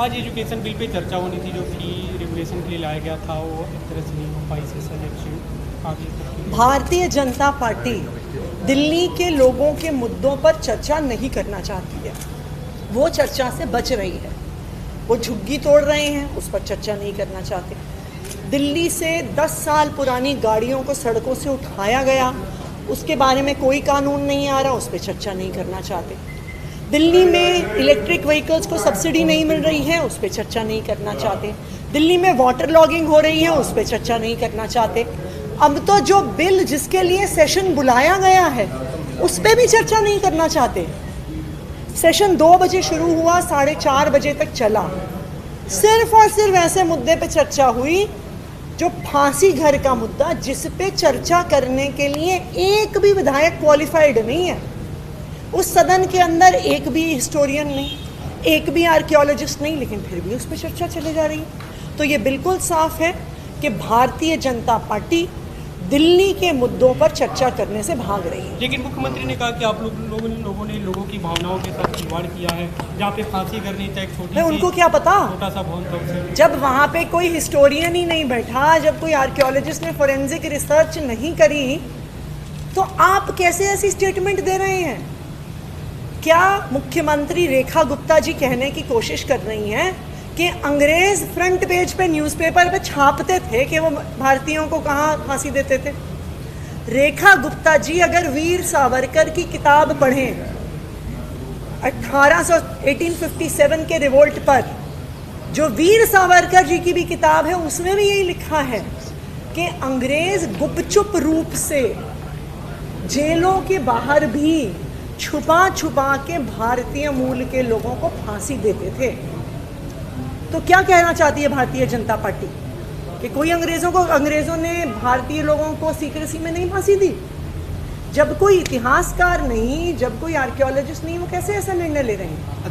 आज education bill pay चर्चा होनी थी, जो फी रेगुलेशन के लिए लाया गया था, वो एक तरह से नहीं हो पाई सेशन एक्चुअली आगे। भारतीय जनता पार्टी दिल्ली के लोगों के मुद्दों पर चर्चा नहीं करना चाहती है, वो चर्चा से बच रही है। वो झुग्गी तोड़ रहे हैं, उस पर चर्चा नहीं करना चाहते। दिल्ली से 10 साल पुरानी गाड़ियों को सड़कों से उठाया गया, उसके बारे में कोई कानून नहीं आ रहा, उस पर चर्चा नहीं करना चाहते। दिल्ली में इलेक्ट्रिक व्हीकल्स को सब्सिडी नहीं मिल रही है, उस पर चर्चा नहीं करना चाहते। दिल्ली में वाटर लॉगिंग हो रही है, उस पर चर्चा नहीं करना चाहते। अब तो जो बिल जिसके लिए सेशन बुलाया गया है, उस पर भी चर्चा नहीं करना चाहते। सेशन 2 बजे शुरू हुआ, 4:30 बजे तक चला। सिर्फ और सिर्फ ऐसे मुद्दे पे चर्चा हुई जो फांसी घर का मुद्दा, जिस पे चर्चा करने के लिए एक भी विधायक क्वालिफाइड नहीं है। उस सदन के अंदर एक भी हिस्टोरियन नहीं, एक भी आर्कियोलॉजिस्ट नहीं, लेकिन फिर भी उस पर चर्चा चली जा रही है। तो ये बिल्कुल साफ है कि भारतीय जनता पार्टी दिल्ली के मुद्दों पर चर्चा करने से भाग रही है। लेकिन मुख्यमंत्री ने कहा कि आप लोगों ने लोगों की भावनाओं के साथ खिलवाड़ किया है, जहाँ पे फांसी करनी चाहिए एक छोटी सी, उनको क्या पता, छोटा सा भवन था। जब वहाँ पे कोई हिस्टोरियन ही नहीं बैठा, जब कोई आर्कियोलॉजिस्ट ने फोरेंसिक रिसर्च नहीं करी, तो आप कैसे ऐसी स्टेटमेंट दे रहे हैं? क्या मुख्यमंत्री रेखा गुप्ता जी कहने की कोशिश कर रही हैं कि अंग्रेज फ्रंट पेज पे न्यूज़पेपर पे छापते थे कि वो भारतीयों को कहाँ फांसी देते थे? रेखा गुप्ता जी अगर वीर सावरकर की किताब पढ़ें, 1857 के रिवोल्ट पर, जो वीर सावरकर जी की भी किताब है, उसमें भी यही लिखा है कि अंग्रेज गुपचुप रूप से जेलों के बाहर भी छुपा छुपा के भारतीय मूल के लोगों को फांसी देते थे। तो क्या कहना चाहती है भारतीय जनता पार्टी कि कोई अंग्रेज़ों ने भारतीय लोगों को सीक्रेसी में नहीं फांसी दी? जब कोई इतिहासकार नहीं, जब कोई आर्कियोलॉजिस्ट नहीं, वो कैसे ऐसा निर्णय ले रहे हैं?